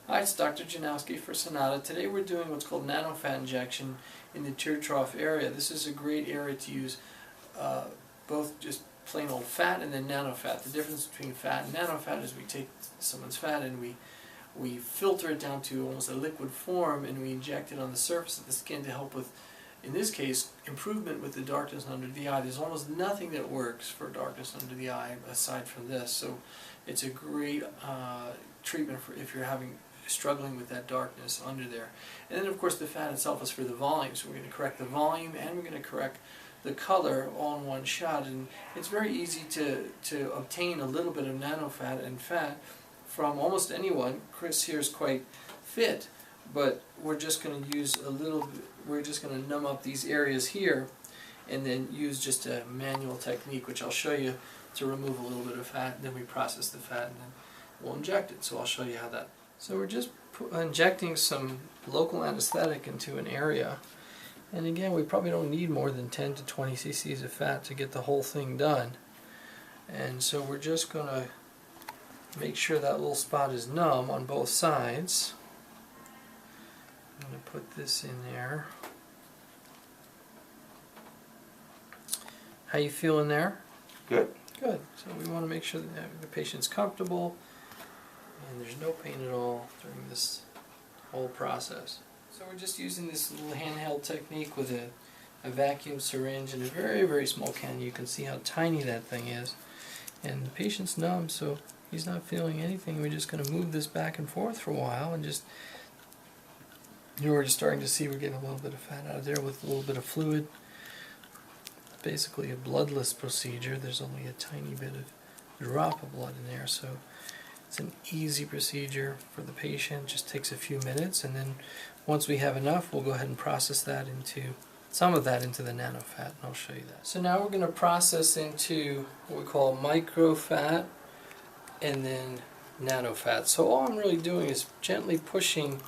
Hi, it's Dr. Janowski for Sonata. Today we're doing what's called Nanofat injection in the tear trough area. This is a great area to use both just plain old fat and then nanofat. The difference between fat and nanofat is we take someone's fat and we filter it down to almost a liquid form and we inject it on the surface of the skin to help with, in this case, improvement with the darkness under the eye. There's almost nothing that works for darkness under the eye aside from this, so it's a great treatment for if you're struggling with that darkness under there. And then of course the fat itself is for the volume, so we're going to correct the volume and we're going to correct the color all in one shot. And it's very easy to obtain a little bit of nanofat and fat from almost anyone. Chris here is quite fit, but we're just going to use a little bit, we're just going to numb up these areas here and then use just a manual technique, which I'll show you, to remove a little bit of fat. Then we process the fat and then we'll inject it. So I'll show you how that. So we're just injecting some local anesthetic into an area, and again we probably don't need more than 10 to 20 cc's of fat to get the whole thing done. And so we're just going to make sure that little spot is numb on both sides. I'm going to put this in there. How you feeling there? Good. Good. So we want to make sure that the patient's comfortable and there's no pain at all during this whole process. So we're just using this little handheld technique with a vacuum syringe and a very, very small can. You can see how tiny that thing is. And the patient's numb, so he's not feeling anything. We're just going to move this back and forth for a while and just, we're just starting to see we're getting a little bit of fat out of there with a little bit of fluid. Basically a bloodless procedure. There's only a tiny bit of drop of blood in there, so it's an easy procedure for the patient. Just takes a few minutes, and then once we have enough, we'll go ahead and process that into some of that into the nanofat, and I'll show you that. So now we're going to process into what we call microfat and then nanofat. So all I'm really doing is gently pushing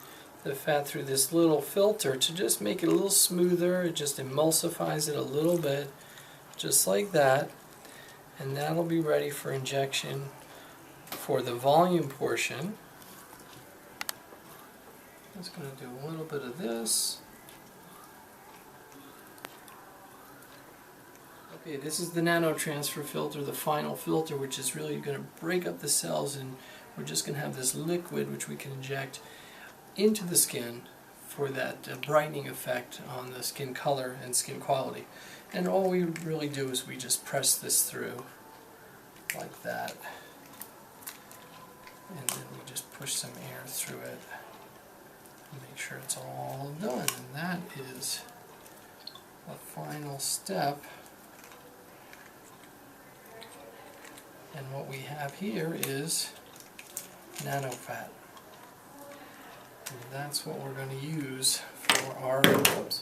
the fat through this little filter to just make it a little smoother. It just emulsifies it a little bit, just like that, and that'll be ready for injection for the volume portion. I'm just going to do a little bit of this. Okay, this is the nanotransfer filter, the final filter, which is really going to break up the cells, and we're just going to have this liquid which we can inject into the skin for that brightening effect on the skin color and skin quality. And all we really do is we just press this through like that, and then we just push some air through it and make sure it's all done. And that is the final step. And what we have here is nanofat. And that's what we're going to use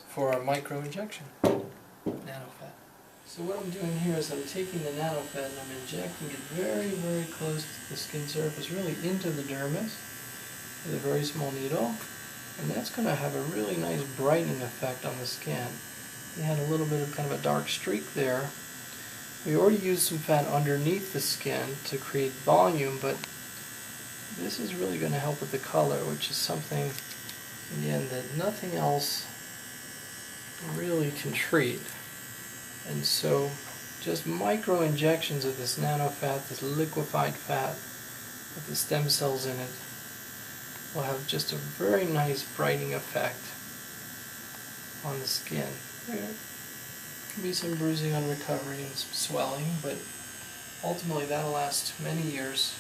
for our micro injection, nanofat. So what I'm doing here is I'm taking the nanofat and I'm injecting it very, very close to the skin surface, really into the dermis with a very small needle. And that's going to have a really nice brightening effect on the skin. We had a little bit of kind of a dark streak there. We already used some fat underneath the skin to create volume, but this is really going to help with the color, which is something, again, that nothing else really can treat. And so just micro injections of this nanofat, this liquefied fat with the stem cells in it, will have just a very nice brightening effect on the skin. There can be some bruising on recovery and some swelling, but ultimately that'll last many years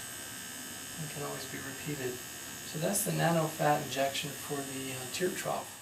and can always be repeated. So that's the nanofat injection for the tear trough.